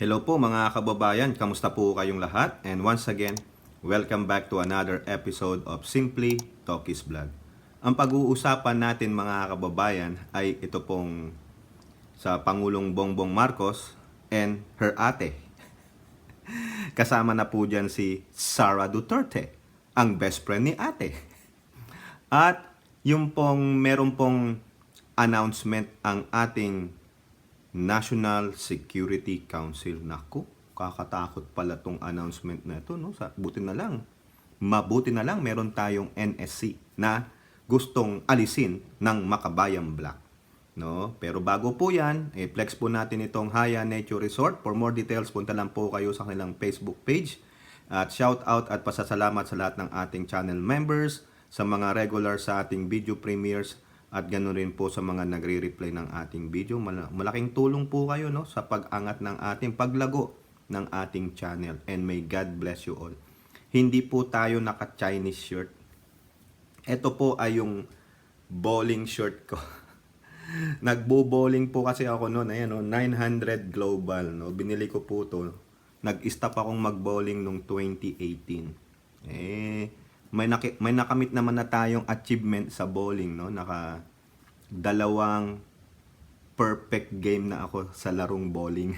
Hello po mga kababayan, kamusta po kayong lahat? And once again, welcome back to another episode of Simply Talkies Vlog. Ang pag-uusapan natin mga kababayan ay ito pong sa Pangulong Bongbong Marcos and her ate. Kasama na po dyan si Sara Duterte, ang best friend ni ate. At yung pong meron pong announcement ang ating National Security Council. Naku, kakatakot pala tong announcement na ito, no? Mabuti na lang meron tayong NSC na gustong alisin ng Makabayan Black, no? Pero bago po yan, flex po natin itong Haya Nature Resort. For more details, punta lang po kayo sa kanilang Facebook page. At shout out at pasasalamat sa lahat ng ating channel members, sa mga regular sa ating video premieres, at ganoon rin po sa mga nagre-replay ng ating video. Malaking tulong po kayo, no, sa pag-angat ng ating paglago ng ating channel. And may God bless you all. Hindi po tayo naka-Chinese shirt. Ito po ay yung bowling shirt ko. Nagbo-bowling po kasi ako noon, ayan, no, 900 global, no. Binili ko po to. Nag-stop akong mag-bowling nung 2018. May nakamit naman na tayong achievement sa bowling, no? Dalawang perfect game na ako sa larong bowling.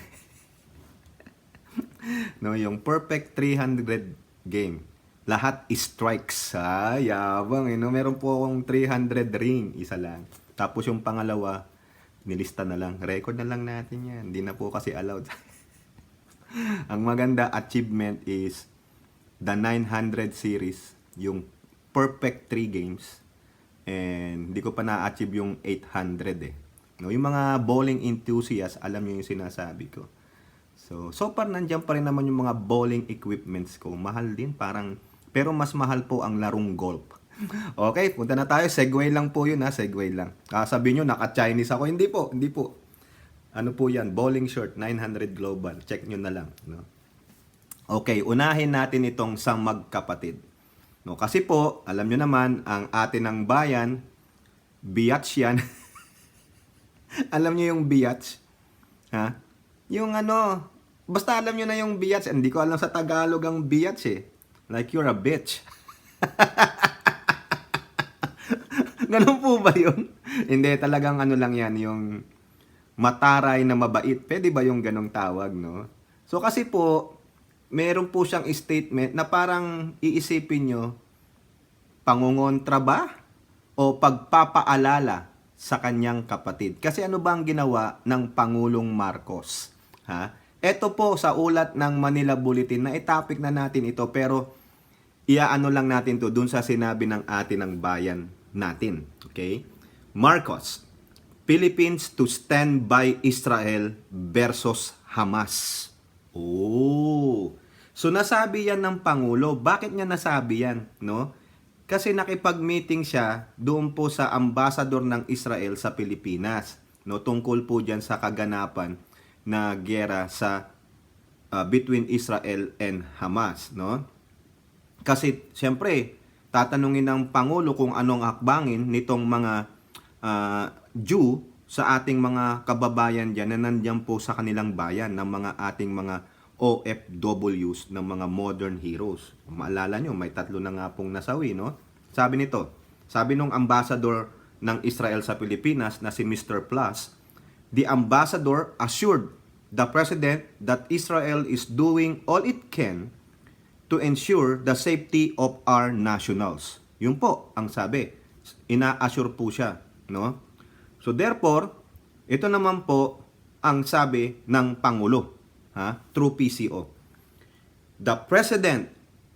No, yung perfect 300 game. Lahat strikes. Yabang, no? Meron po akong 300 ring, isa lang. Tapos yung pangalawa, nilista na lang. Record na lang natin yan. Hindi na po kasi allowed. Ang maganda achievement is the 900 series, yung perfect 3 games, and hindi ko pa na-achieve yung 800 No, yung mga bowling enthusiasts, alam niyo yung sinasabi ko. So far nandiyan pa rin naman yung mga bowling equipments ko. Mahal din, pero mas mahal po ang larong golf. Okay, punta na tayo. Segway lang po yun, segway lang. Sabihin nyo, naka-Chinese ako. Hindi po. Ano po yan? Bowling shirt, 900 global. Check nyo na lang, no? Okay, unahin natin itong sa magkapatid. No, kasi po, alam nyo naman, ang atin ng bayan, biatch yan. Alam nyo yung biatch? Ha? Yung ano, basta alam nyo na yung biatch. Hindi ko alam sa Tagalog ang biatch eh. Like you're a bitch. Ganun po ba yun? Hindi, talagang ano lang yan, yung mataray na mabait. Pwede ba yung ganong tawag, no? So kasi po, meron po siyang statement na parang iisipin nyo, pangungontra ba o pagpapaalala sa kanyang kapatid? Kasi ano ba ang ginawa ng Pangulong Marcos? Ito po sa ulat ng Manila Bulletin, na topic na natin ito, pero iaano lang natin to dun sa sinabi ng atin ng bayan natin. Okay? Marcos, Philippines to stand by Israel versus Hamas. So nasabi yan ng Pangulo. Bakit niya nasabi yan, no? Kasi nakipag-meeting siya doon po sa ambassador ng Israel sa Pilipinas, no? Tungkol po diyan sa kaganapan na giyera sa between Israel and Hamas, no? Kasi siyempre tatanungin ng Pangulo kung anong hakbangin nitong mga Jew sa ating mga kababayan diyan na nandiyan po sa kanilang bayan, ng mga ating mga OFWs, ng mga modern heroes. Maalala nyo, may 3 na nga pong nasawi, no? Sabi nung ambassador ng Israel sa Pilipinas na si Mr. Plus, the ambassador assured the president that Israel is doing all it can to ensure the safety of our nationals. Yun po ang sabi. Ina-assure po siya, no? So therefore, ito naman po ang sabi ng Pangulo, through PCO. The President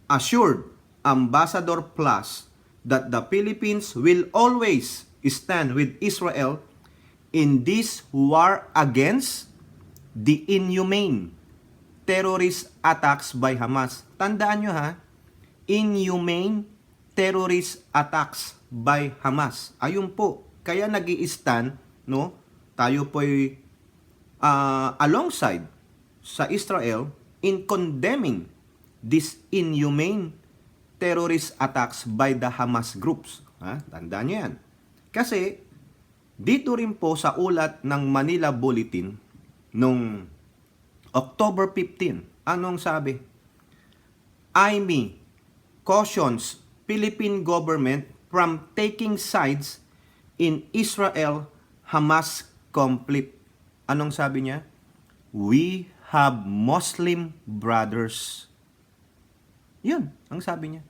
assured Ambassador Plus that the Philippines will always stand with Israel in this war against the inhumane terrorist attacks by Hamas. Tandaan nyo, inhumane terrorist attacks by Hamas. Ayun po. Kaya nag-i-stand, no? Tayo po'y alongside sa Israel in condemning this inhumane terrorist attacks by the Hamas groups. Tandaan nyo yan. Kasi dito rin po sa ulat ng Manila Bulletin nung October 15, anong sabi? IME cautions Philippine government from taking sides in Israel-Hamas conflict. Anong sabi niya? We have Muslim brothers. Yun, ang sabi niya.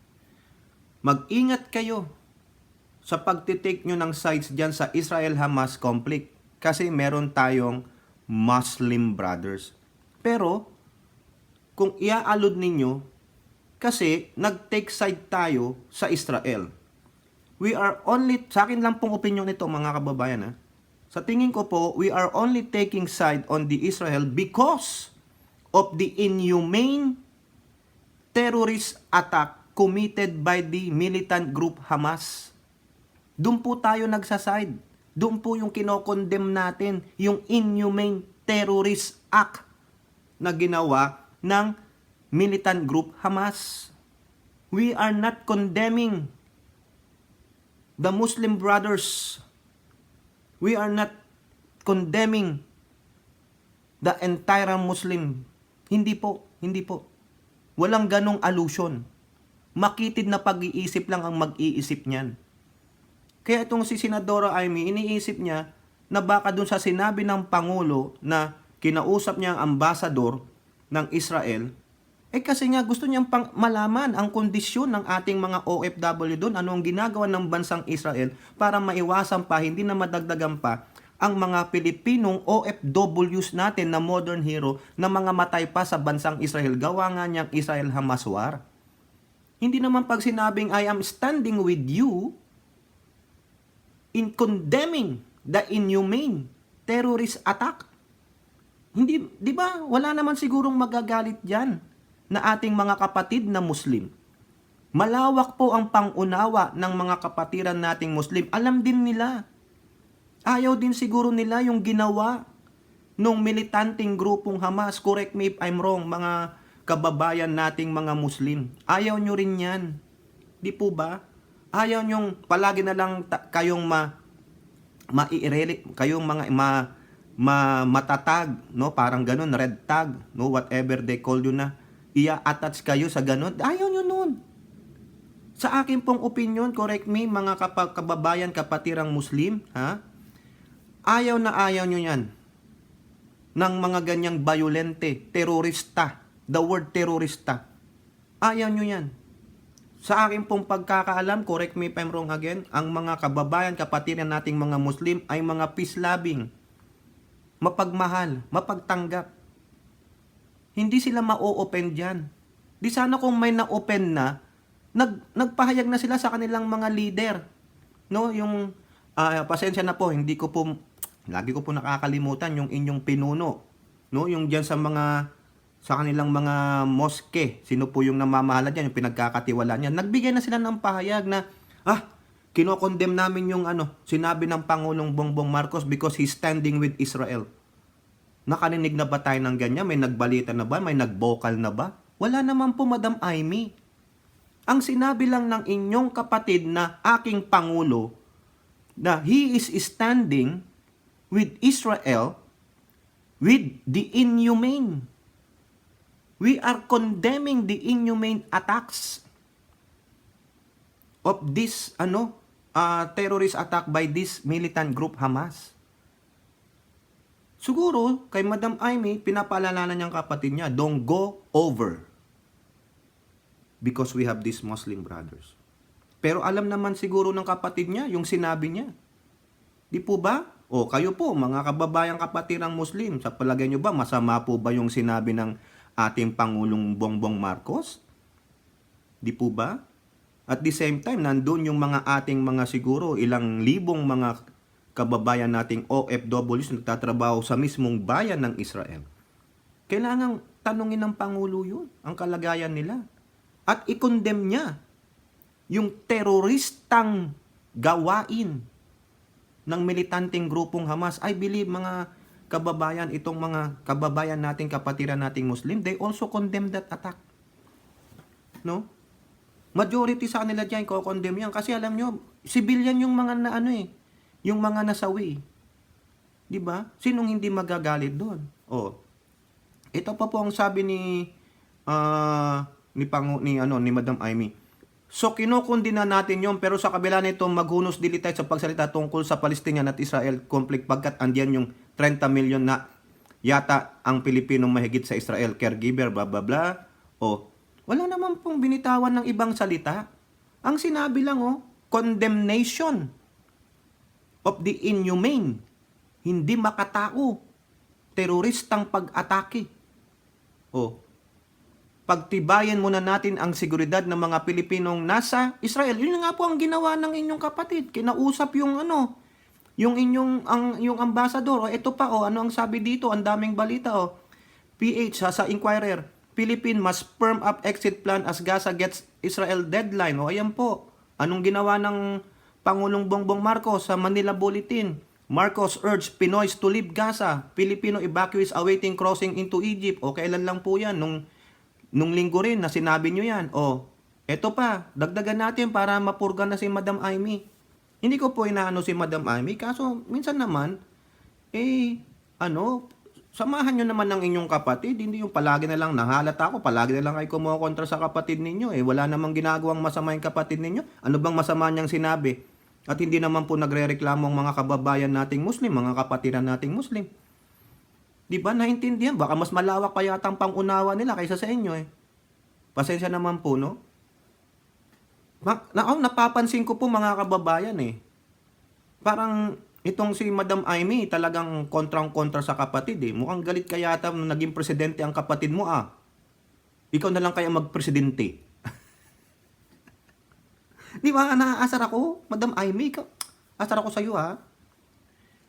Mag-ingat kayo sa pagtitake nyo ng sides dyan sa Israel-Hamas conflict kasi meron tayong Muslim brothers. Pero, kung iaalod ninyo, kasi nag-take side tayo sa Israel. We are only, sa akin lang pong opinion nito mga kababayan ha. Sa tingin ko po, we are only taking side on the Israel because of the inhumane terrorist attack committed by the militant group Hamas. Doon po tayo nagsaside. Doon po yung kinokondemn natin, yung inhumane terrorist act na ginawa ng militant group Hamas. We are not condemning the Muslim brothers. We are not condemning the entire Muslim. Hindi po, hindi po. Walang ganong allusion. Makitid na pag-iisip lang ang mag-iisip niyan. Kaya itong si Senadora Amy, iniisip niya na baka dun sa sinabi ng Pangulo na kinausap niya ang ambasador ng Israel, kasi nga gusto niyang malaman ang kondisyon ng ating mga OFW doon, ano ang ginagawa ng bansang Israel para maiwasan pa, hindi na madagdagan pa ang mga Pilipinong OFWs natin na modern hero na mga matay pa sa bansang Israel. Gawa nga niyang Israel-Hamas war. Hindi naman pag sinabing I am standing with you in condemning the inhumane terrorist attack. Hindi, di ba? Wala naman sigurong magagalit diyan na ating mga kapatid na Muslim. Malawak po ang pangunawa ng mga kapatiran nating Muslim. Alam din nila. Ayaw din siguro nila yung ginawa nung militanteng grupong Hamas. Correct me if I'm wrong, mga kababayan nating mga Muslim. Ayaw nyo rin yan. Di po ba? Ayaw nyong palagi na lang kayong kayong mga matatag, no? Parang ganun, red tag, no? Whatever they call you na. Ia-attach kayo sa ganun. Ayaw nyo nun. Sa akin pong opinion, correct me, mga kababayan, kapatirang Muslim, ha? Ayaw na ayaw nyo yan ng mga ganyang violente, terorista. The word terorista. Ayaw nyo yan. Sa akin pong pagkakaalam, correct me if I'm wrong again, ang mga kababayan, kapatiran nating mga Muslim ay mga peace-loving, mapagmahal, mapagtanggap. Hindi sila ma-open dyan. Di sana kung may na-open na, nagpahayag na sila sa kanilang mga leader. No, yung, pasensya na po, lagi ko po nakakalimutan yung inyong pinuno. No, yung dyan sa kanilang mga moske, sino po yung namamahala dyan, yung pinagkakatiwala niya. Nagbigay na sila ng pahayag na, kinokondem namin yung sinabi ng Pangulong Bongbong Marcos because he's standing with Israel. Nakaninig na ba tayo ng ganyan? May nagbalita na ba? May nagbokal na ba? Wala naman po, Madam Amy. Ang sinabi lang ng inyong kapatid na aking Pangulo na he is standing with Israel with the inhumane. We are condemning the inhumane attacks of this terrorist attack by this militant group Hamas. Siguro, kay Madam Amy, pinapaalala niyang kapatid niya, don't go over. Because we have these Muslim brothers. Pero alam naman siguro ng kapatid niya, yung sinabi niya. Di po ba? O kayo po, mga kababayang kapatirang Muslim, sa palagay niyo ba, masama po ba yung sinabi ng ating Pangulong Bongbong Marcos? Di po ba? At the same time, nandun yung mga ating mga siguro, ilang libong mga kababayan nating OFWs na nagtatrabaho sa mismong bayan ng Israel. Kailangang tanungin ng Pangulo yun, ang kalagayan nila. At i-condemn niya yung teroristang gawain ng militanteng grupong Hamas. I believe mga kababayan, itong mga kababayan nating kapatiran nating Muslim, they also condemn that attack. No? Majority sa kanila dyan, ko-condemn yan. Kasi alam nyo, civilian yung mga yung mga nasawi. 'Di ba? Sinong hindi magagalit doon? Ito pa po ang sabi ni Madam Amy. So kinukundina natin yon, pero sa kabila nito maghunos dili tayo sa pagsalita tungkol sa Palestinian at Israel conflict pagkat andiyan yung 30 million na yata ang Pilipinong mahigit sa Israel caregiver blah blah blah. O wala naman pong binitawan ng ibang salita. Ang sinabi lang condemnation of the inhumane, hindi makatao, teroristang pag-atake. Pagtibayan muna natin ang seguridad ng mga Pilipinong nasa Israel. Yun nga po ang ginawa ng inyong kapatid. Kinausap yung yung ambassador. Ito pa ano ang sabi dito? Ang daming balita PH sa Inquirer, Philippines must firm up exit plan as Gaza gets Israel deadline. Ayan po. Anong ginawa ng Pangulong Bongbong Marcos sa Manila Bulletin? Marcos urged Pinoys to leave Gaza. Filipino evacuees awaiting crossing into Egypt. Kailan lang po yan? Nung linggo rin na sinabi nyo yan. Eto pa, dagdagan natin para mapurga na si Madam Amy. Hindi ko po inaano si Madam Amy, kaso minsan naman, samahan nyo naman ng inyong kapatid. Hindi yung palagi na lang nahalata ako, palagi na lang kayo kumukontra sa kapatid ninyo. Wala namang ginagawang masama yung kapatid ninyo. Ano bang masama niyang sinabi? At hindi naman po nagre-reklamo ang mga kababayan nating Muslim, mga kapatiran nating Muslim. Di ba naintindihan? Baka mas malawak pa yata ang pangunawa nila kaysa sa inyo Pasensya naman po, no? Napapansin ko po mga kababayan Parang itong si Madam Amy talagang kontrang-kontra sa kapatid Mukhang galit ka yata nung naging presidente ang kapatid mo Ikaw na lang kaya magpresidente. Di ba? Naaasar ako, Madam Amy. Asar ako sa iyo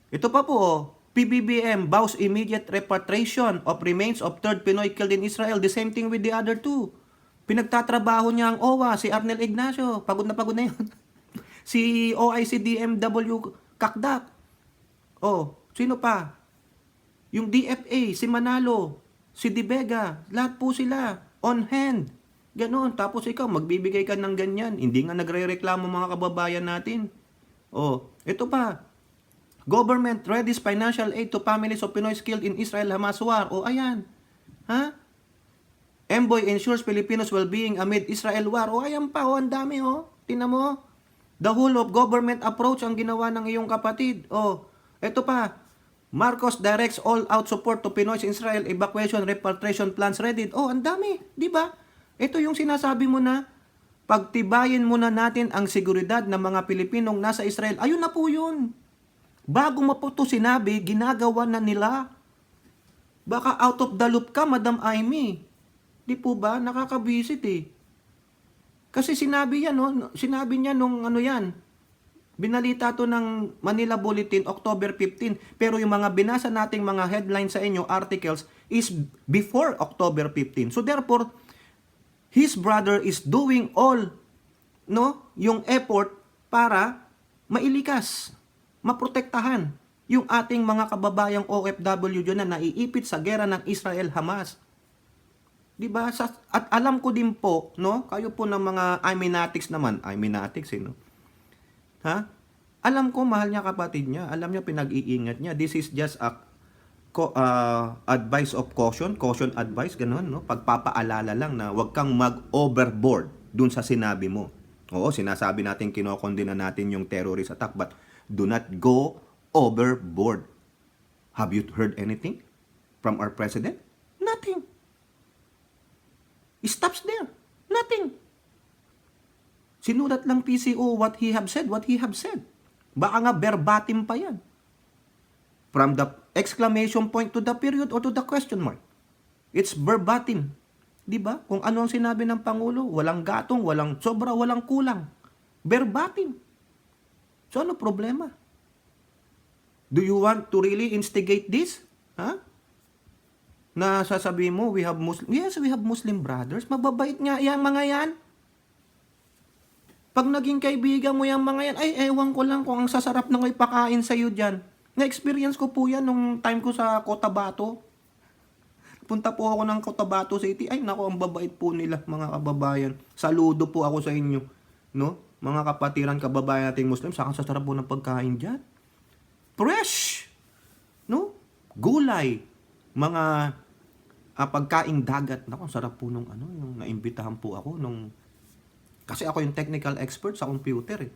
Ito pa po PBBM vows immediate repatriation of remains of third Pinoy killed in Israel. The same thing with the other two. Pinagtatrabaho niya ang OWA, si Arnel Ignacio. Pagod na yun. Si OIC DMW Kakdak. Sino pa? Yung DFA, si Manalo, si Di Vega. Lahat po sila on hand. Ganon. Tapos ikaw, magbibigay ka ng ganyan. Hindi nga nagre-reklamo mga kababayan natin. Ito pa. Government readies financial aid to families of Pinoys killed in Israel-Hamas war. Ayan. Envoy ensures Filipinos well-being amid Israel war. Ayan pa. Ang dami Tingnan mo. The whole of government approach ang ginawa ng iyong kapatid. Ito pa. Marcos directs all-out support to Pinoys in Israel. Evacuation, repatriation plans ready. Ang dami. Di ba? Ito yung sinasabi mo na pagtibayin muna natin ang seguridad ng mga Pilipinong nasa Israel. Ayun na po yun. Bago mo po ito sinabi, ginagawa na nila. Baka out of the loop ka, Madam Amy. Di po ba? Nakakabisit Kasi sinabi niya nung binalita to ng Manila Bulletin, October 15. Pero yung mga binasa nating mga headlines sa inyo, articles, is before October 15. So therefore, his brother is doing all, yung effort para mailikas, maprotektahan yung ating mga kababayang OFW dyan na naiipit sa gera ng Israel-Hamas. Diba? At alam ko din po, kayo po ng mga Aminatics naman, Alam ko, mahal niya kapatid niya. Alam niya, pinag-iingat niya. This is just a advice of caution advice, ganun, Pagpapaalala lang na huwag kang mag-overboard dun sa sinabi mo. Sinasabi natin, kinokondena natin yung terrorist attack, but do not go overboard. Have you heard anything from our president? Nothing. It stops there. Nothing. Sinulat lang PCO what he have said. Baka nga verbatim pa yan. From the exclamation point to the period or to the question mark. It's verbatim. Diba? Kung ano ang sinabi ng Pangulo, walang gatong, walang sobra, walang kulang. Verbatim. So ano problema? Do you want to really instigate this? Na sasabihin mo, we have Muslim brothers. Mababait nga yan, mga yan. Pag naging kaibigan mo yung mga yan, ewan ko lang kung ang sasarap na ko ipakain sa'yo dyan. Na-experience ko po yan nung time ko sa Cotabato. Punta po ako ng Cotabato City. Ang babait po nila, mga kababayan. Saludo po ako sa inyo. Mga kapatiran, kababayan nating Muslim, saka sasarap po ng pagkain dyan. Fresh! Gulay. Mga pagkaing dagat. Naku, ang sarap po nung ano, yung naimbitahan po ako nung, kasi ako yung technical expert sa computer eh.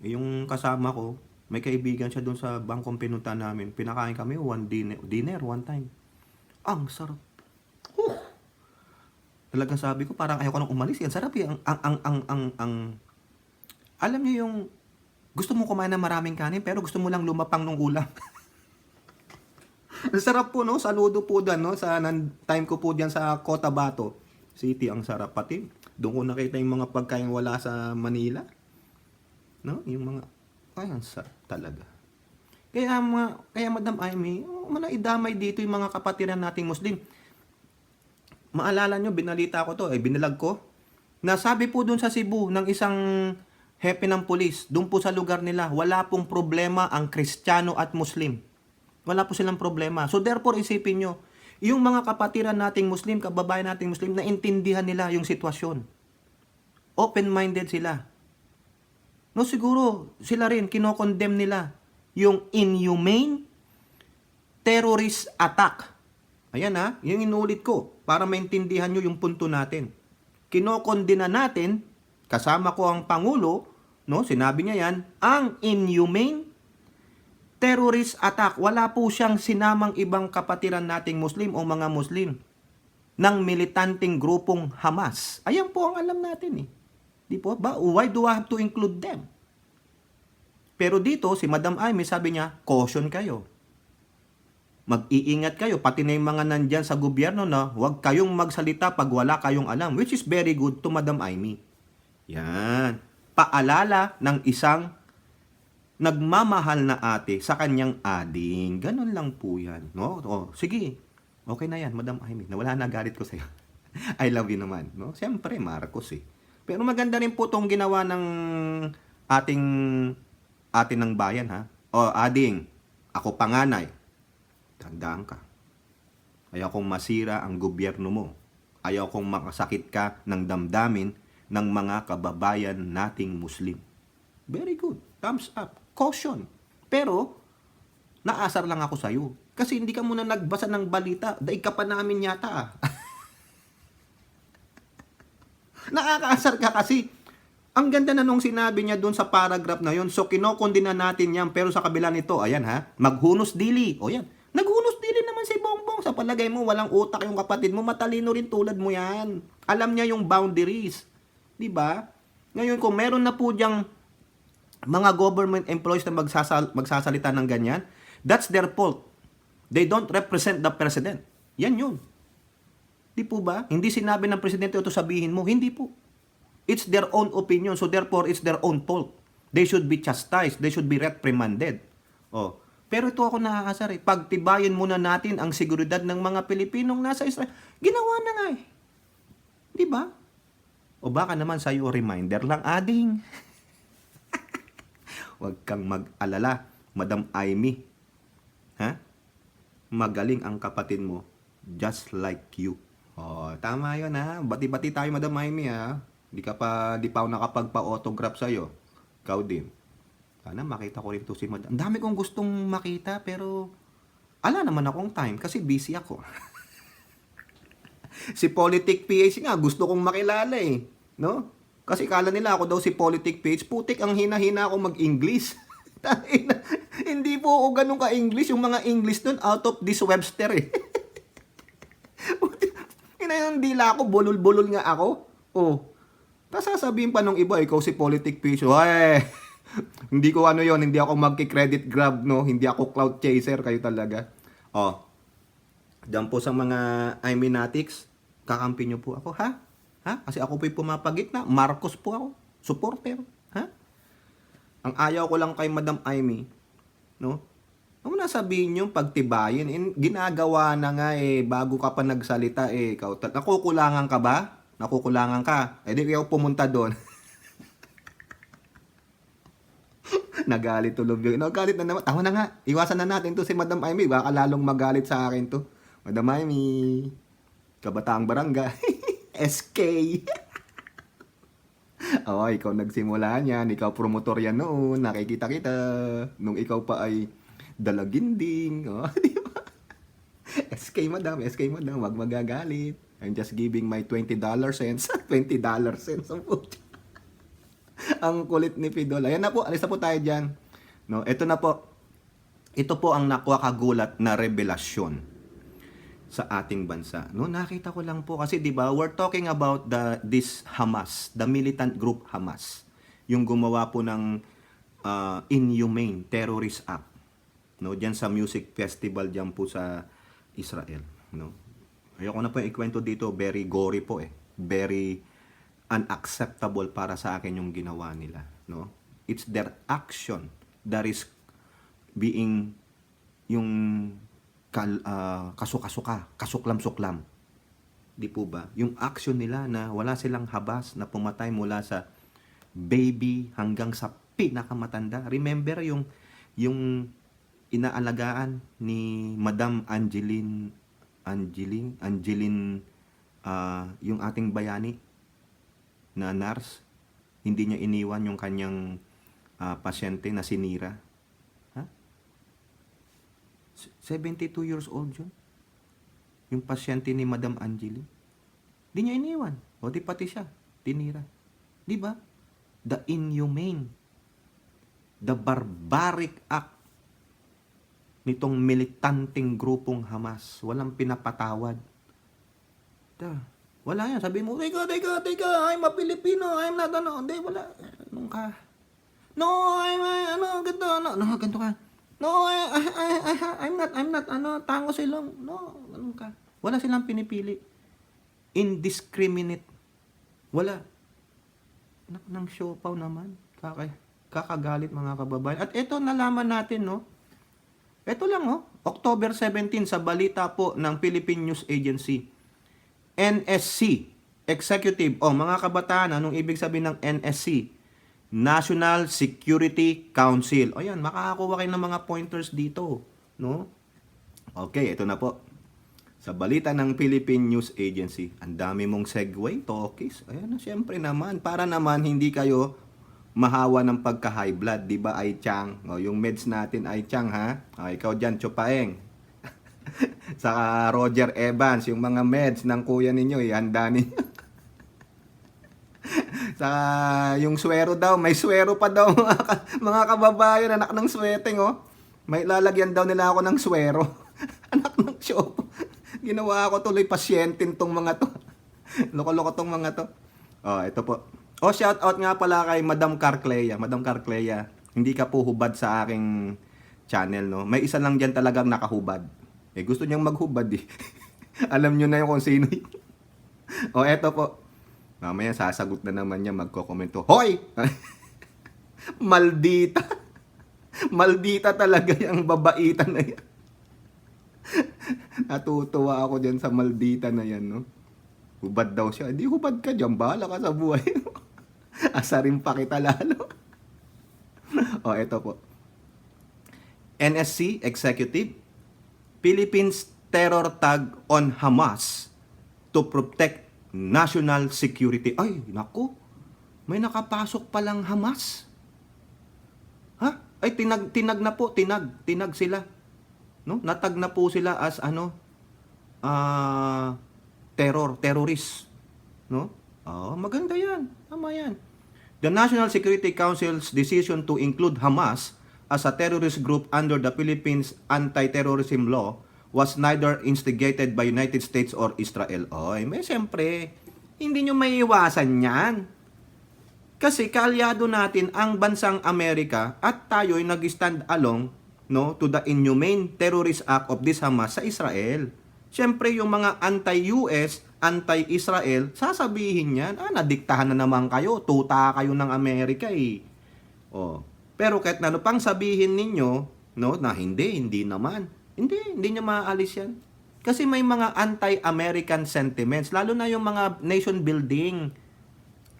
Yung kasama ko, may kaibigan siya doon sa bangkong pinunta namin. Pinakain kami dinner one time. Ang sarap. Huh. Talagang sabi ko, parang ayoko nang umalis. Ang sarap eh. Alam niyo yung, gusto mo kumain ng maraming kanin, pero gusto mo lang lumapang ng ulam. Ang sarap po, no? Saludo po dyan, no? Sa time ko po dyan sa Cotabato City. Ang sarap pati. Doon ko nakita yung mga pagkain wala sa Manila. No? Yung mga, ay, ang sarap talaga. Kaya Madam Amy, idamay dito yung mga kapatiran nating Muslim. Maalala nyo, binalita ko to, binalag ko. Nasabi po dun sa Cebu ng isang hepe ng pulis, dun po sa lugar nila, wala pong problema ang Kristiyano at Muslim. Wala po silang problema. So therefore, isipin nyo, yung mga kapatiran nating Muslim, kababayan nating Muslim, naintindihan nila yung sitwasyon. Open-minded sila. No, siguro, sila rin, kinokondemn nila yung inhumane terrorist attack. Ayan ha, yung inulit ko, para maintindihan nyo yung punto natin. Kinokondena natin, kasama ko ang Pangulo, no, sinabi niya yan, ang inhumane terrorist attack. Wala po siyang sinamang ibang kapatiran nating Muslim o mga Muslim ng militanteng grupong Hamas. Ayan po ang alam natin eh. Di po ba? Why do I have to include them? Pero dito, si Madam Amy, sabi niya, caution kayo. Mag-iingat kayo, pati na yung mga nandyan sa gobyerno na huwag kayong magsalita pag wala kayong alam, which is very good to Madam Amy. Yan. Paalala ng isang nagmamahal na ate sa kanyang ading. Ganun lang po yan. No? O, sige. Okay na yan, Madam Amy. Nawala na galit ko sa'yo. I love you naman. No? Siyempre, Marcos eh. Pero maganda rin po itong ginawa ng ating ng bayan ha. O, ading, ako panganay. Tandaan ka. Ayaw kong masira ang gobyerno mo. Ayaw kong makasakit ka ng damdamin ng mga kababayan nating Muslim. Very good. Thumbs up. Caution. Pero, naasar lang ako sa'yo. Kasi hindi ka muna nagbasa ng balita. Daig ka pa namin yata ah. Nakakaasar ka kasi. Ang ganda na nung sinabi niya doon sa paragraph na yon. So, kinokondena natin yan. Pero sa kabila nito, ayan ha, maghunos dili. O yan. Naghunos dili naman si Bongbong. Sa palagay mo, walang utak yung kapatid mo. Matalino rin tulad mo yan. Alam niya yung boundaries. Diba? Ngayon, kung meron na po diyang mga government employees na magsasalita ng ganyan, that's their fault. They don't represent the president. Yan yun. Di po ba? Hindi sinabi ng presidente ito sabihin mo. Hindi po. It's their own opinion. So therefore, it's their own fault. They should be chastised. They should be reprimanded. Oh. Pero ito ako nakakasar eh. Pagtibayin muna natin ang seguridad ng mga Pilipinong nasa Israel. Ginawa na nga eh. Di ba? O baka naman sa'yo reminder lang, ading. Huwag kang mag-alala, Madam Amy. Ha? Magaling ang kapatid mo, just like you. Oh, tama yun ha. Bati-bati tayo, Madam Amy ha. Di pa ako nakapagpa-autograph sa'yo. Ikaw din. Sana makita ko rin to si Madam. Ang dami kong gustong makita pero ala naman akong time kasi busy ako. Si Politic PH nga gusto kong makilala eh. No? Kasi kala nila ako daw si Politic PH. Putik ang hina-hina ako mag-English. Hindi po ako ganun ka-English. Yung mga English dun out of this Webster eh. Yung dila ako, bulol-bulol nga ako. Oh. Tapos sasabihin pa nung iba, ikaw si Politic PH. Uy! Hindi ko ano yon, hindi ako magki-credit grab, no? Hindi ako cloud chaser, kayo talaga. Oh. Diyan po sa mga Iminatics, kakampi nyo po ako, ha? Ha? Kasi ako po'y pumapagitna. Marcos po ako. Supporter. Ha? Ang ayaw ko lang kay Madam Amy, no? Ano na sabihin yung pagtibayin? Ginagawa na nga eh, bago ka pa nagsalita eh. Nakukulangan ka ba? Nakukulangan ka. Eh di ikaw pumunta doon. Nagalit tuloy yun. Nagalit na naman. Tama na nga. Iwasan na natin to si Madam Amy. Baka lalong magalit sa akin to. Madam Amy. Kabataang Barangay. SK. Oh, ikaw nagsimula niyan. Ikaw promotor yan noon. Nakikita kita. Nung ikaw pa ay dalaginding. Oh, di ba? SK madam, wag magagalit. I'm just giving my $20 cents. $20 cents. Ang kulit ni Fidol. Ayan na po, alis na po tayo dyan. No, ito na po. Ito po ang nakakagulat na revelasyon sa ating bansa. No, nakita ko lang po kasi 'di ba, we're talking about this Hamas, the militant group Hamas. Yung gumawa po ng inhumane terrorist act. No, diyan sa music festival diyan po sa Israel, no. Ayoko na po ikwento dito, very gory po Very unacceptable para sa akin yung ginawa nila, no. It's their action that is being yung kasuklam-suklam. Di po ba? Yung action nila na wala silang habas na pumatay mula sa baby hanggang sa pinakamatanda. Remember yung inaalagaan ni Madam Angeline, yung ating bayani na nurse, hindi niya iniwan yung kanyang pasyente na sinira. 72 years old yun. Yung pasyente ni Madam Angeline. Di niya iniwan. O di pati siya. Tinira. Di ba? The inhumane, the barbaric act nitong militanteng grupong Hamas. Walang pinapatawad. Wala yan. Sabi mo, teka, I'm a Filipino. I'm not, Hindi, wala. Anong ka? No, ganito ka. No, I'm not, tango silong. No, anong ka? Wala silang pinipili. Indiscriminate. Wala. Anak ng siopaw naman. Kakagalit mga kababayan. At ito nalaman natin, no? Ito lang, October 17 sa balita po ng Philippine News Agency. NSC, Executive. Mga kabataan, anong ibig sabihin ng NSC? National Security Council. Ayan, makakakuha kayo ng mga pointers dito, no? Okay, ito na po. Sa balita ng Philippine News Agency, ang dami mong segue, talkies. Ayan na, syempre naman, para naman hindi kayo mahawa ng pagka-high blood, di ba, Ai Chang? Yung meds natin, Ai Chang, ha? Ikaw dyan, Chupaeng. Saka Roger Evans, yung mga meds ng kuya ninyo, ihanda ninyo. Sa yung swero daw, may swero pa daw mga kababayan, anak ng sweteng, May lalagyan daw nila ako ng swero. Anak ng shop. Ginawa ako tuloy pasyente tong mga to. Loko-loko tong mga to. Ito po. Shout out nga pala kay Madam Carcleya. Madam Carcleya, hindi ka po hubad sa aking channel, no. May isa lang diyan talagang nakahubad. Gusto niyang maghubad eh. Alam niyo na yung kung sino. Eto po. Mamaya sasagot na naman niya, magko-komento. Hoy! Maldita! Maldita talaga yung babaitan na yan. Natutuwa ako dyan sa maldita na yan, no? Hubad daw siya. Hindi, hubad ka dyan. Bahala ka sa buhay. Asarin pa kita lalo. Eto po. NSC Executive. Philippines terror tag on Hamas to protect national security. Ay, naku. May nakapasok palang Hamas. Ay, tinag na po. Tinag sila. No? Natag na po sila as terrorist. No? Maganda yan. Tama yan. The National Security Council's decision to include Hamas as a terrorist group under the Philippines anti-terrorism law was neither instigated by United States or Israel. May siyempre, hindi nyo maiiwasan yan. Kasi kaalyado natin ang bansang Amerika at tayo'y nag-stand along, no, to the inhumane terrorist act of this Hamas sa Israel. Siyempre, yung mga anti-US, anti-Israel, sasabihin yan, nadiktahan na naman kayo, tuta kayo ng Amerika eh. Pero kahit na pang sabihin ninyo, no, na hindi naman. Hindi niya maaalis yan. Kasi may mga anti-American sentiments, lalo na yung mga nation building.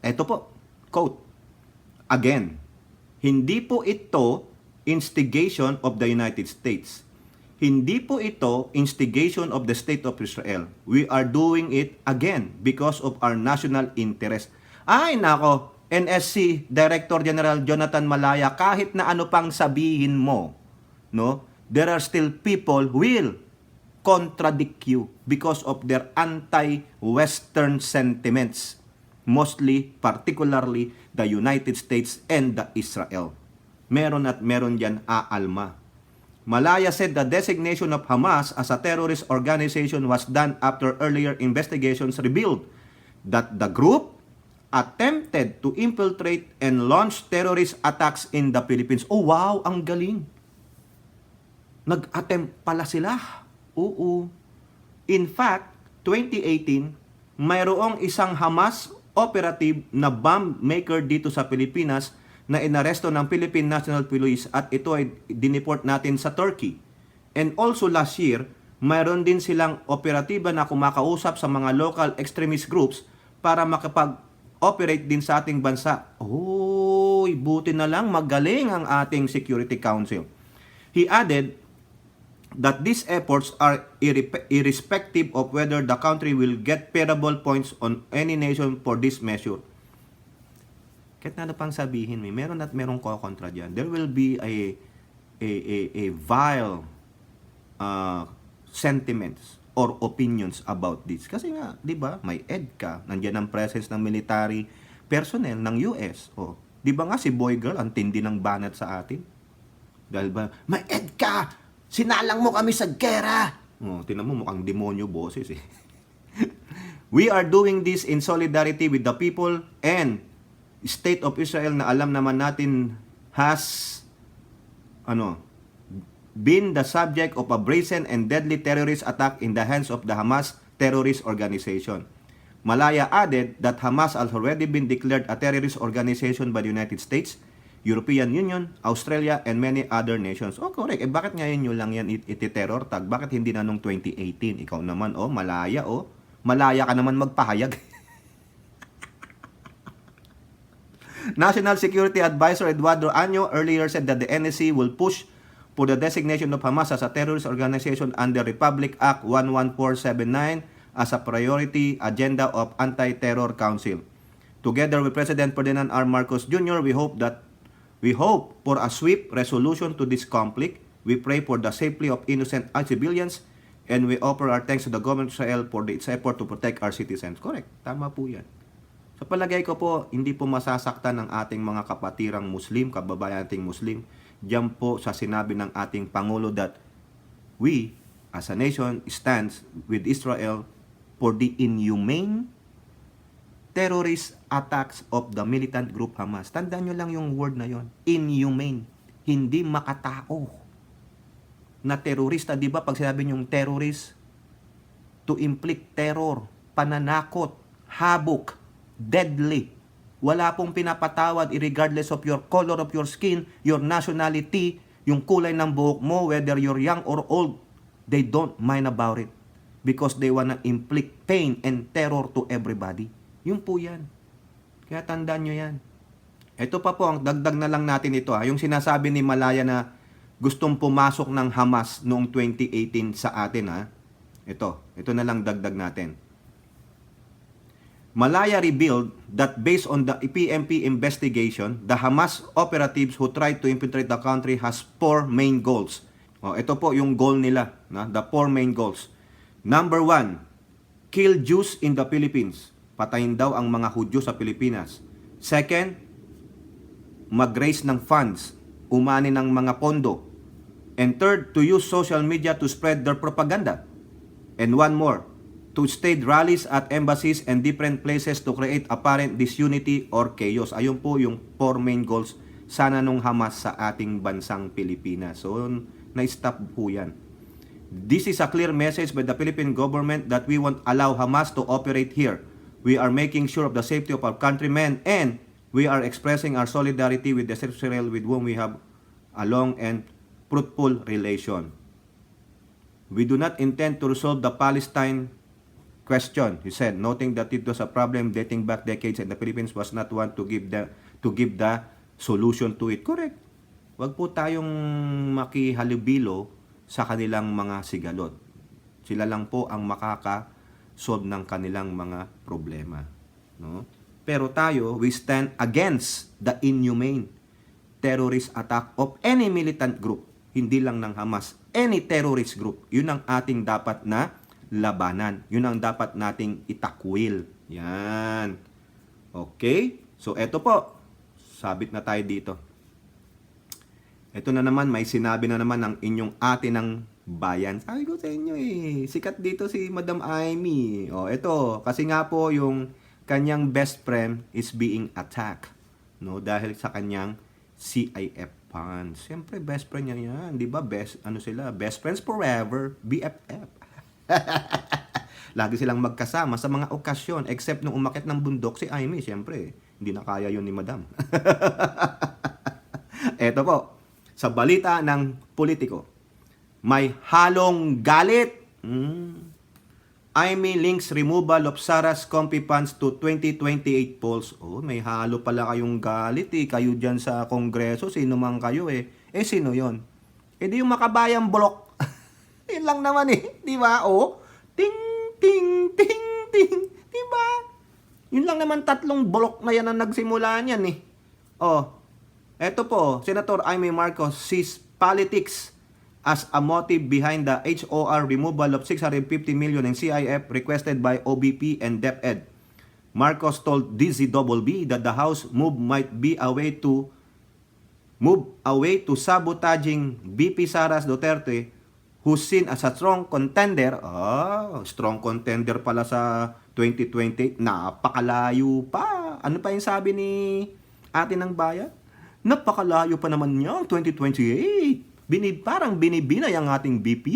Ito po, quote, again, hindi po ito instigation of the United States. Hindi po ito instigation of the State of Israel. We are doing it again because of our national interest. Ay, nako, NSC Director General Jonathan Malaya, kahit na ano pang sabihin mo, no? There are still people who will contradict you because of their anti-Western sentiments, mostly, particularly, the United States and the Israel. Meron at meron dyan aalma. Malaya said the designation of Hamas as a terrorist organization was done after earlier investigations revealed that the group attempted to infiltrate and launch terrorist attacks in the Philippines. Oh wow, ang galing. Nag-attempt pala sila. Oo. In fact, 2018, mayroong isang Hamas operative na bomb maker dito sa Pilipinas na inaresto ng Philippine National Police at ito ay dineport natin sa Turkey. And also last year, mayroon din silang operatiba na kumakausap sa mga local extremist groups para makapag-operate din sa ating bansa. Oy, buti na lang magaling ang ating Security Council. He added that these efforts are irrespective of whether the country will get favorable points on any nation for this measure. Kahit na pang sabihin, meron at merong kontra dyan. There will be a vile sentiments or opinions about this. Kasi nga, di ba, may EDCA, nandiyan ang presence ng military personnel ng US. O, di ba nga si Boy Girl, ang tindi ng banat sa atin? Dahil ba, may EDCA! Sinalang mo kami sa gera! Oh, tinan mo, mukhang demonyo boses eh. We are doing this in solidarity with the people and State of Israel na alam naman natin has been the subject of a brazen and deadly terrorist attack in the hands of the Hamas terrorist organization. Malaya added that Hamas has already been declared a terrorist organization by the United States, European Union, Australia, and many other nations. Oh, correct. Bakit ngayon nyo lang yan iti-terror tag? Bakit hindi na nung 2018? Ikaw naman, malaya, Malaya ka naman magpahayag. National Security Advisor Eduardo Año earlier said that the NSC will push for the designation of Hamas as a terrorist organization under Republic Act 11479 as a priority agenda of Anti-Terror Council. Together with President Ferdinand R. Marcos Jr., we hope for a swift resolution to this conflict. We pray for the safety of innocent civilians and we offer our thanks to the government of Israel for its effort to protect our citizens. Correct. Tama po yan. Sa palagay ko po, hindi po masasaktan ng ating mga kapatirang Muslim, kababayan ating Muslim. Diyan po sa sinabi ng ating Pangulo that we, as a nation, stands with Israel for the inhumane terrorist attacks of the militant group Hamas. Tandaan nyo lang yung word na yon, inhumane, hindi makatao na terorista. Di ba pag sinabi nyong terrorist, to inflict terror, pananakot, habok, deadly. Wala pong pinapatawad regardless of your color of your skin, your nationality, yung kulay ng buhok mo, whether you're young or old. They don't mind about it because they wanna inflict pain and terror to everybody. Yun po yan. Kaya tandaan nyo yan. Ito pa po, ang dagdag na lang natin ito. Yung sinasabi ni Malaya na gustong pumasok ng Hamas noong 2018 sa atin. Ito na lang dagdag natin. Malaya revealed that based on the PMP investigation, the Hamas operatives who tried to infiltrate the country has 4 main goals. Ito po yung goal nila, the 4 main goals. Number 1, kill Jews in the Philippines. Patayin daw ang mga Hudyo sa Pilipinas. Second, mag-raise ng funds, umani ng mga pondo. And third, to use social media to spread their propaganda. And one more, to stage rallies at embassies and different places to create apparent disunity or chaos. Ayun po yung 4 main goals sana nung Hamas sa ating bansang Pilipinas. So, na-stop po yan. This is a clear message by the Philippine government that we won't allow Hamas to operate here. We are making sure of the safety of our countrymen and we are expressing our solidarity with the State of Israel with whom we have a long and fruitful relation. We do not intend to resolve the Palestine question, he said, noting that it was a problem dating back decades and the Philippines was not one to give the solution to it. Correct. Wag po tayong makihalubilo sa kanilang mga sigalot. Sila lang po ang solve ng kanilang mga problema, no? Pero tayo, we stand against the inhumane terrorist attack of any militant group hindi lang ng Hamas, any terrorist group. Yun ang ating dapat na labanan. Yun ang dapat nating itakwil. Yan. Okay? So, eto po. Sabit na tayo dito. Ito na naman, may sinabi na naman ang inyong ate ng bayan. Sabi ko sa inyo sikat dito si Madam Amy. O, eto. Kasi nga po, yung kanyang best friend is being attacked. No? Dahil sa kanyang CIF funds. Siyempre, best friend niya yan. Di ba? Best friends forever. BFF. Lagi silang magkasama sa mga okasyon. Except nung umakit ng bundok si Amy. Siyempre, hindi na kaya yun ni Madam. Eto po. Sa balita ng politiko, may halong galit. Amy links removal of Sara's Comfy Funds to 2028 polls. Oh, may halo pala kayong galit Kayo dyan sa Kongreso, sino man kayo sino yon? Di yung makabayang bulok. Yun lang naman di ba? Oh, ting, ting, ting, ting. Di ba? Yun lang naman, tatlong bulok na yan ang nagsimula niyan Oh, eto po, Senator Amy Marcos sees politics as a motive behind the HOR removal of 650 million in CIF requested by OBP and DepEd. Marcos told DZBB that the House might be a way to move away to sabotaging BP Sara Duterte, who's seen as a strong contender. Strong contender pala sa 2020. Napakalayo pa. Ano pa yung sabi ni ate ng bayan? Napakalayo pa naman niya 2028. Parang binibinay ang ating BP.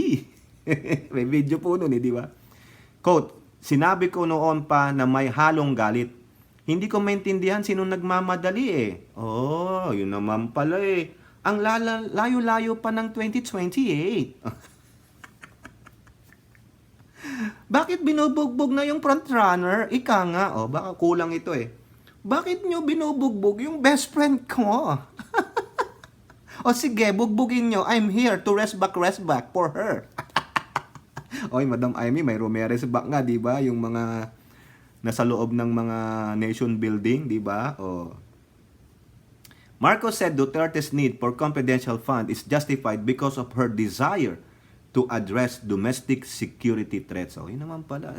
May video po nun di ba? Quote, sinabi ko noon pa na may halong galit. Hindi ko maintindihan sino nagmamadali yun naman pala Ang layo-layo pa ng 2028. Bakit binubugbog na yung frontrunner? Ika nga, baka kulang ito Bakit nyo binubugbog yung best friend ko? O sige, bugbugin nyo. I'm here to rest back for her. Oy, Madam Amy, may Romeres back nga, di ba? Yung mga nasa loob ng mga nation building, di ba? Marcos said Duterte's need for confidential fund is justified because of her desire to address domestic security threats. Yun naman pala.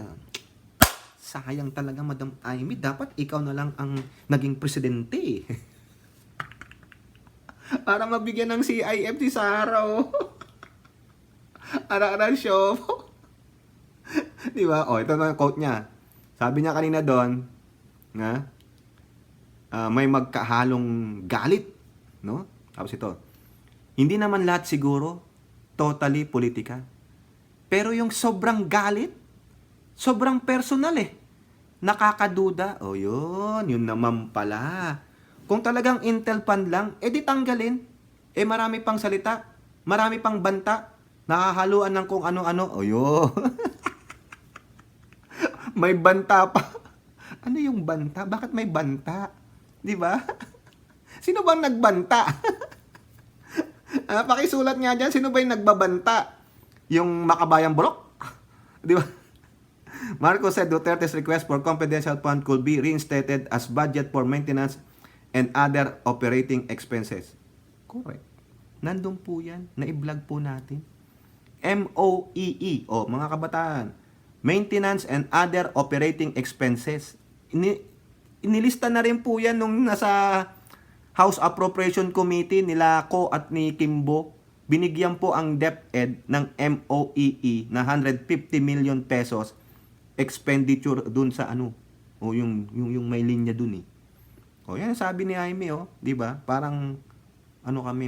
Sayang talaga, Madam Amy. Dapat ikaw na lang ang naging presidente. Para mabigyan ng CIF si Sara, Ara-ara show. Di ba? Ito na yung quote niya. Sabi niya kanina doon, may magkahalong galit, no? Tapos ito, hindi naman lahat siguro totally politika. Pero yung sobrang galit, sobrang personal Nakakaduda. Yun naman pala. Kung talagang intel fund lang, di tanggalin. Marami pang salita, marami pang banta, nakahaluan ng kung ano-ano. May banta pa. Ano yung banta? Bakit may banta? Di ba? Sino bang nagbanta? Pakisulat nga dyan, sino ba yung nagbabanta? Yung makabayang bulok? Di ba? Marcos said Duterte's request for confidential fund could be reinstated as budget for maintenance and other operating expenses. Correct. Nandun po yan. Na-vlog po natin. MOEE. Mga kabataan. Maintenance and other operating expenses. Inilista na rin po yan nung nasa House Appropriation Committee nila Ko at ni Kimbo. Binigyan po ang DepEd ng MOEE na 150 million pesos expenditure dun sa yung may linya dun yan sabi ni Jaime di ba? Parang kami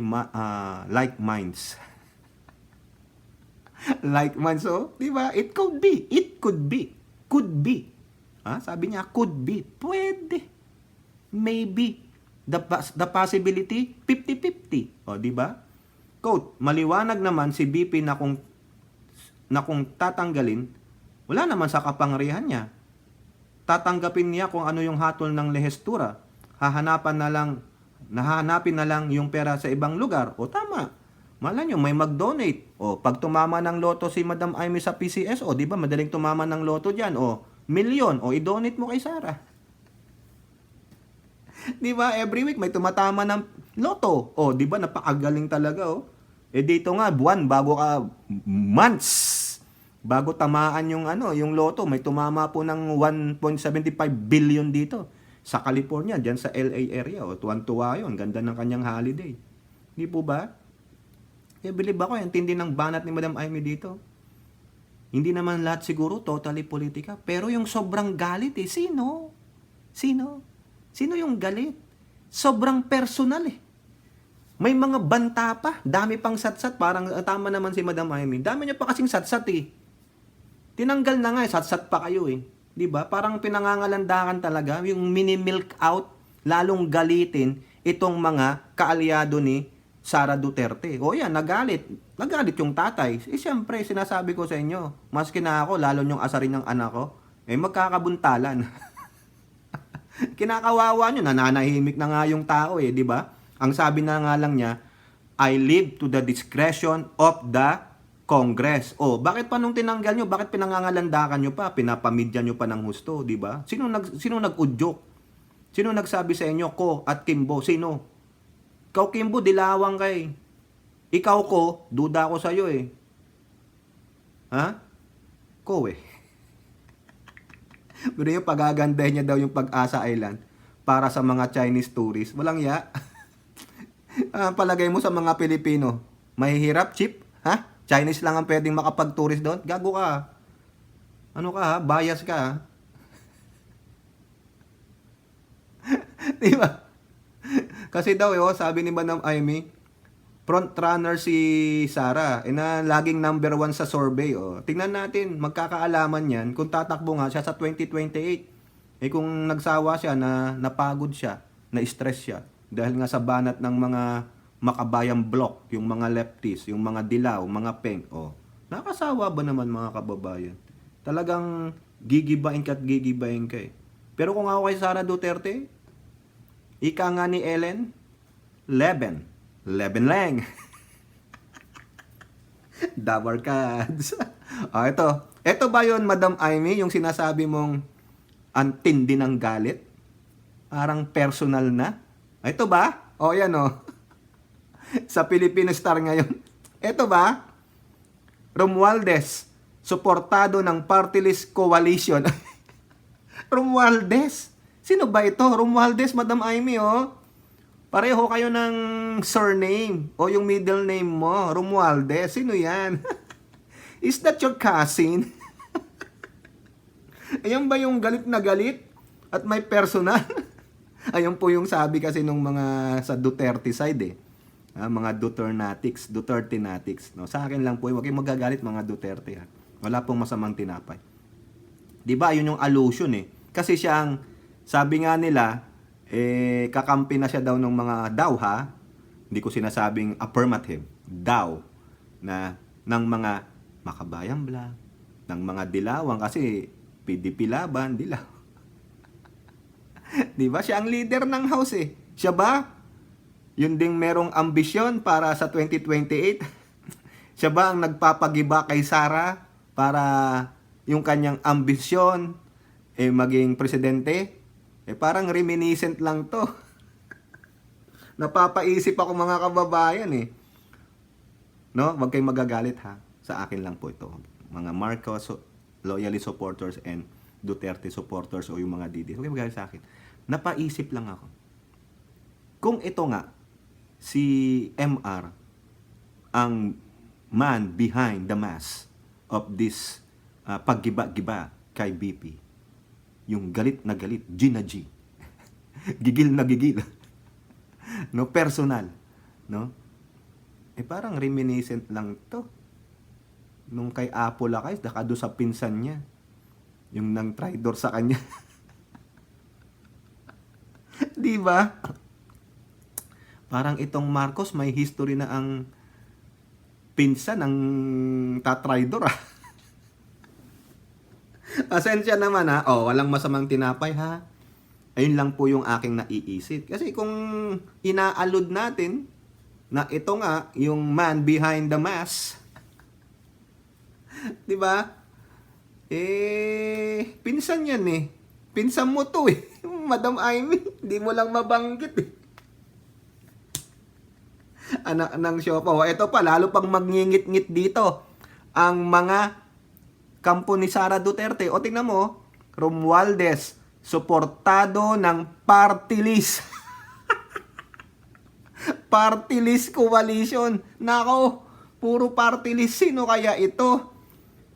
like minds. Like minds di ba? It could be. Sabi niya could be. Pwede. Maybe. The possibility 50-50. Di ba? Quote, maliwanag naman si BP na kung tatanggalin, wala naman sa kapangyarihan niya. Tatanggapin niya kung ano yung hatol ng lehestura. Hahanapin na lang yung pera sa ibang lugar. Tama. Malay nyo, may mag-donate. Pag tumama ng loto si Madam Amy sa PCS, di ba, madaling tumama ng loto dyan. Milyon. I-donate mo kay Sara. Di ba, every week may tumatama ng loto. Di ba, napakagaling talaga. Eh dito nga, buwan, months, bago tamaan yung yung loto, may tumama po ng 1.75 billion dito. Sa California, dyan sa LA area, tuwan-tuwa yun, ganda ng kanyang holiday. Di po ba? Eh, believe ako, yung tindi ng banat ni Madam Amy dito. Hindi naman lahat siguro totally politika, pero yung sobrang galit sino? Sino? Sino yung galit? Sobrang personal May mga banta pa, dami pang satsat, parang tama naman si Madam Amy. Dami niya pa kasing satsat Tinanggal na nga satsat pa kayo 'Di ba? Parang pinangangalandakan talaga yung mini-milk out, lalong galitin itong mga kaalyado ni Sara Duterte. O yan, nagalit. Nagalit yung tatay. Siyempre, sinasabi ko sa inyo, maski na ako, lalo yung asarin ng anak ko, magkakabuntalan. Kinakawawa nyo, nananahimik na nga yung tao di ba? Ang sabi na nga lang niya, I leave to the discretion of the Congress. Bakit pa nung tinanggal nyo? Bakit pinangangalandakan nyo pa? Pinapamidya nyo pa ng husto, di ba? Sino nag-udyok? Sino nagsabi sa inyo, Ko at Kimbo? Sino? Ikaw, Kimbo, dilawang kay. Ikaw, Ko, duda ako sa'yo Ha? Ko Pero yung pagagandahin niya daw yung Pag-asa Island para sa mga Chinese tourists. Walang ya. Palagay mo sa mga Pilipino, mahihirap, cheap? Ha? Chinese lang ang pwedeng makapag-tourist doon? Gago ka. Ano ka Bias ka Di ba? Kasi daw sabi ni Madam Amy, front runner si Sara, na laging number 1 sa survey. Tingnan natin, magkakaalaman yan kung tatakbo nga siya sa 2028. Kung nagsawa siya, napagod siya, na-stress siya, dahil nga sa banat ng mga makabayang block, yung mga lefties, yung mga dilaw, mga peng. Nakasawa ba naman mga kababayan? Talagang gigibain ka at gigibain ka Pero kung ako kay Sara Duterte, ika nga ni Ellen, Leben lang. Dabar cards. Ito ba yun, Madam Amy, yung sinasabi mong antindi ng galit? Parang personal na? Ito ba? Yan sa Filipino Star ngayon. Ito ba? Romualdez, suportado ng Party List Coalition. Romualdez? Sino ba ito? Romualdez, Madam Amy, Pareho kayo ng surname o yung middle name mo, Romualdez. Sino yan? Is that your cousin? Ayan ba yung galit na galit? At may personal? Ayan po yung sabi kasi nung mga sa Duterte side mga Duterte-natics. No? Sa akin lang po, huwag kayong magagalit mga Duterte. Wala pong masamang tinapay. Diba? Yun yung allusion Kasi siyang, sabi nga nila, kakampi na siya daw ng mga daw Hindi ko sinasabing affirmative. Daw. Ng mga makabayang vlog. Ng mga dilawang. Kasi PDP laban, dilaw. Diba? Siya ang leader ng house Siya ba? Yun ding merong ambisyon para sa 2028. Siya ba ang nagpapagiba kay Sara para yung kanyang ambisyon maging presidente? Parang reminiscent lang to. Napapaisip ako mga kababayan No? Huwag kayong magagalit Sa akin lang po ito. Mga Marcos loyalist supporters and Duterte supporters o yung mga DD. Huwag kayong magagalit sa akin. Napaisip lang ako. Kung ito nga, si MR ang man behind the mask of this paggiba-giba kay BP. Yung galit na galit, G na G. Gigil na gigil. No, personal. No? Parang reminiscent lang to. Nung kay Apple Akay, doon sa pinsan niya. Yung nang traitor sa kanya. Di ba? Parang itong Marcos may history na ang pinsan ng tatraidor Asensya naman walang masamang tinapay Ayun lang po yung aking naiisip. Kasi kung inaalud natin na ito nga yung man behind the mask, 'di ba? Pinsan yan Pinsan mo to Madam Amy, hindi mo lang mabanggit anak ng Siopa. O, ito pa, lalo pang magngingit-ngit dito ang mga kampo ni Sara Duterte. O, tingnan mo, Romualdez, suportado ng party list. Party list coalition. Nako, puro party list. Sino kaya ito?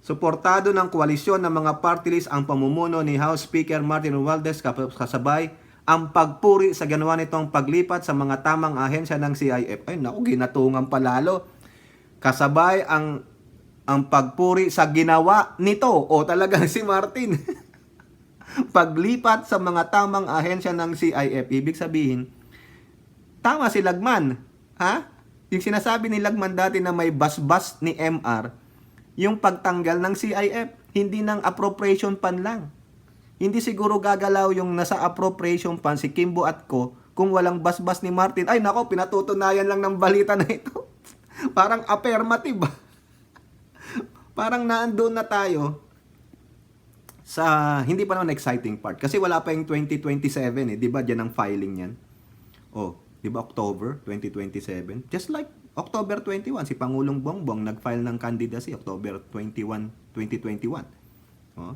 Suportado ng koalisyon ng mga party list ang pamumuno ni House Speaker Martin Romualdez kasabay ang pagpuri sa ginawa nitong paglipat sa mga tamang ahensya ng CIF. Ay naku, ginatungan palalo. Kasabay ang pagpuri sa ginawa nito. O talagang si Martin. Paglipat sa mga tamang ahensya ng CIF. Ibig sabihin, tama si Lagman. Ha? Yung sinasabi ni Lagman dati na may basbas ni MR, yung pagtanggal ng CIF, hindi ng appropriation pan lang. Hindi siguro gagalaw yung nasa appropriation pan si Kimbo at ko kung walang basbas ni Martin. Ay nako, pinatutunayan lang ng balita na ito. Parang affirmative. Parang naandun na tayo sa hindi pa naman exciting part. Kasi wala pa yung 2027 eh. Di ba dyan ang filing yan? Oh, di ba October 2027? Just like October 21, si Pangulong Bongbong nag-file ng candidacy October 21, 2021. Oh.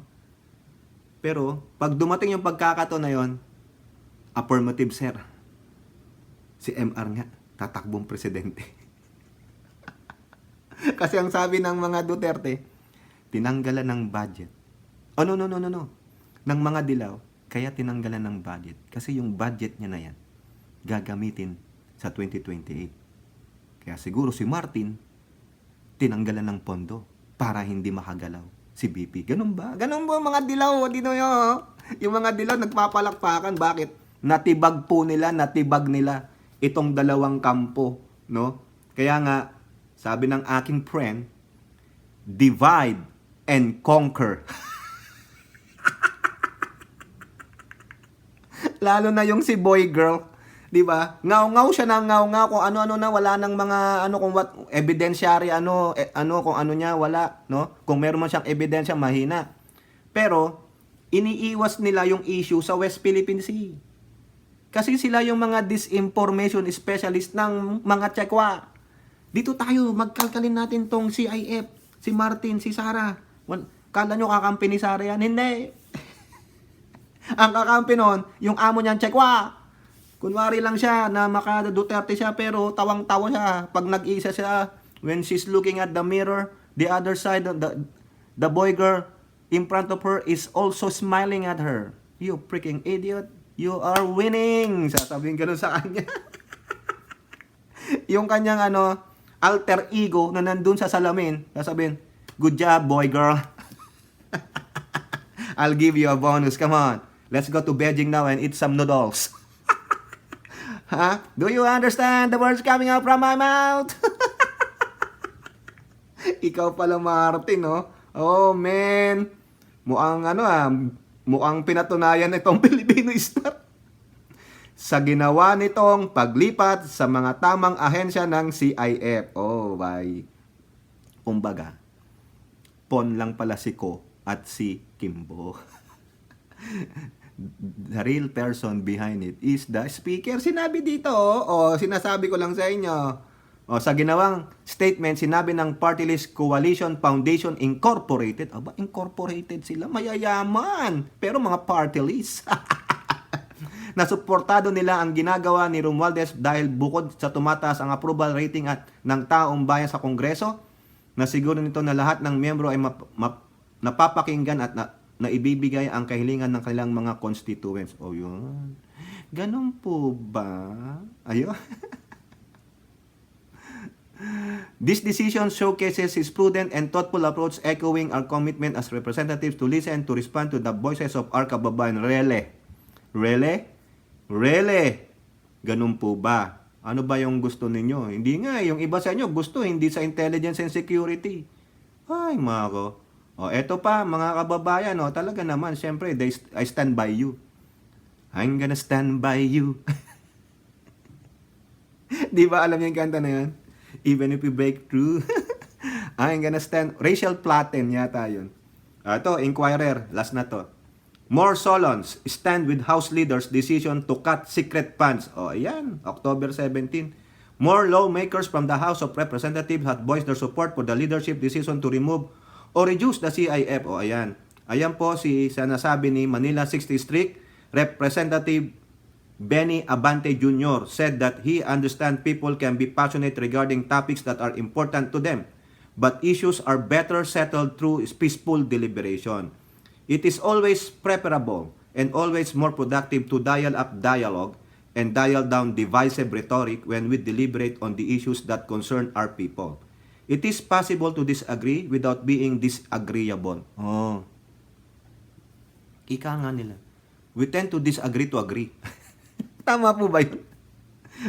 Pero, pag dumating yung pagkakataon na yon, affirmative sir, si MR nga, tatakbong presidente. Kasi ang sabi ng mga Duterte, tinanggalan ng budget. Oh, no. Ng mga dilaw, kaya tinanggalan ng budget. Kasi yung budget niya na yan, gagamitin sa 2028. Kaya siguro si Martin, tinanggalan ng pondo para hindi makagalaw si BP. Ganun ba? Ganun ba mga dilaw? Dino yun. Yung mga dilaw nagpapalakpakan. Bakit? Natibag nila itong dalawang kampo. No? Kaya nga, sabi ng aking friend, divide and conquer. Lalo na yung si boy girl. 'Di ba? Ngaw-ngaw siya nang ngaw-ngaw kung ano-ano na, wala nang mga kung what evidentiary kung ano niya wala, no? Kung meron man siyang ebidensya mahina. Pero iniiwas nila yung issue sa West Philippine Sea. Kasi sila yung mga disinformation specialist ng mga Tsekwa. Dito tayo magkalkalin natin tong CIF, si Martin, si Sara. Kala nyo kakampi ni Sara yan? Hindi. Ang kakampi nun, yung amo niyang Tsekwa. Kunwari lang siya na maka-Duterte siya pero tawang-tawa siya pag nag-isa siya. When she's looking at the mirror, the other side of the boy girl in front of her is also smiling at her. You freaking idiot, you are winning. Sasabihin gano'n sa kanya. Yung kanyang alter ego na nandun sa salamin, sasabihin, good job boy girl. I'll give you a bonus, come on. Let's go to Beijing now and eat some noodles. Ha? Do you understand the words coming out from my mouth? Ikaw pala, Martin, no? Oh, man. Mukhang pinatunayan itong Filipino Star. Sa ginawa nitong paglipat sa mga tamang ahensya ng CIF. Oh, bye. Kumbaga, pon lang pala si Ko at si Kimbo. The real person behind it is the speaker. Sinabi dito, sinasabi ko lang sa inyo. Sa ginawang statement, sinabi ng Party List Coalition Foundation Incorporated. Aba, incorporated sila. Mayayaman. Pero mga party list. Nasuportado nila ang ginagawa ni Romualdez dahil bukod sa tumataas ang approval rating at ng taong bayan sa Kongreso, nasiguro nito na lahat ng miyembro ay napapakinggan at na ibibigay ang kahilingan ng kanilang mga constituents. O yun. Ganun po ba? Ayun. This decision showcases his prudent and thoughtful approach, echoing our commitment as representatives to listen to respond to the voices of our kababayan. Really? Ganun po ba? Ano ba yung gusto ninyo? Hindi nga, yung iba sa inyo gusto hindi sa intelligence and security. Ay, mako. Eto pa, mga kababayan, talaga naman, syempre, I stand by you. I'm gonna stand by you. Di ba alam niyo yung kanta na yun? Even if we break through, I'm gonna stand. Rachel Platten yata yun. Ito, Inquirer, last na to. More Solons stand with House leaders' decision to cut secret funds. Ayan, October 17. More lawmakers from the House of Representatives have voiced their support for the leadership decision to remove or reduce the CIF. O ayan. Ayan po si sinasabi ni Manila 6th District Representative Benny Abante Jr. said that he understands people can be passionate regarding topics that are important to them, but issues are better settled through peaceful deliberation. It is always preferable and always more productive to dial up dialogue and dial down divisive rhetoric when we deliberate on the issues that concern our people. It is possible to disagree without being disagreeable. Oh. Ika nga nila. We tend to disagree to agree. Tama po ba yun?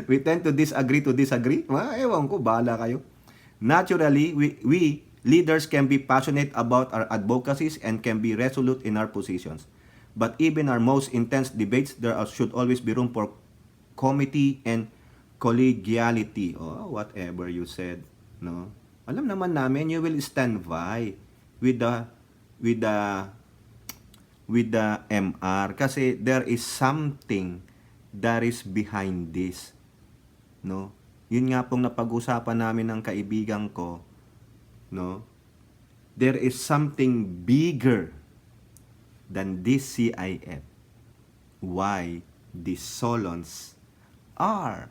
We tend to disagree? Ewan ko, bahala kayo. Naturally, we leaders can be passionate about our advocacies and can be resolute in our positions. But even our most intense debates, there should always be room for committee and collegiality. Oh, whatever you said, no? Alam naman namin, you will stand by with the MR kasi there is something that is behind this, no? Yun nga pong napag-usapan namin ng kaibigan ko, no? There is something bigger than this CIF. Why these Solons are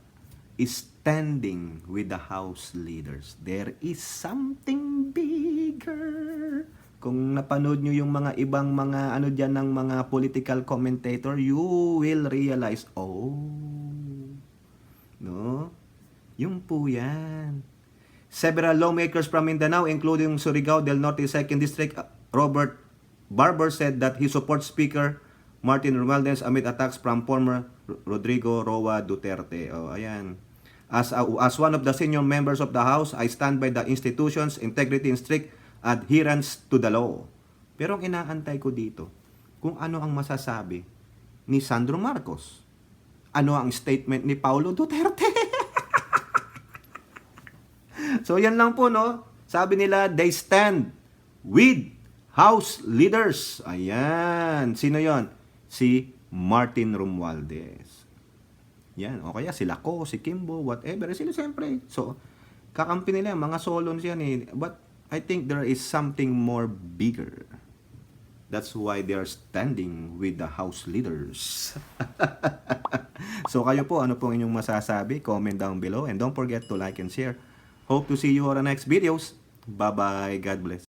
standing with the House leaders? There is something bigger. Kung napanood nyo yung mga ibang mga ano dyan ng mga political commentator, you will realize, oh, no? Yung po yan. Several lawmakers from Mindanao, including Surigao del Norte 2nd District, Robert Barber said that he supports Speaker Martin Romualdez amid attacks from former Rodrigo Roa Duterte. Oh, ayan. As one of the senior members of the House, I stand by the institution's integrity and strict adherence to the law. Pero ang inaantay ko dito, kung ano ang masasabi ni Sandro Marcos. Ano ang statement ni Paulo Duterte? So yan lang po, no? Sabi nila, they stand with House leaders. Ayan. Sino yon? Si Martin Romualdez. Yan. O kaya sila ko, si Kimbo, whatever. Sila siyempre. So, kakampi nila, mga solons yan eh. But I think there is something more bigger. That's why they are standing with the House leaders. So kayo po, ano pong inyong masasabi? Comment down below. And don't forget to like and share. Hope to see you on the next videos. Bye-bye. God bless.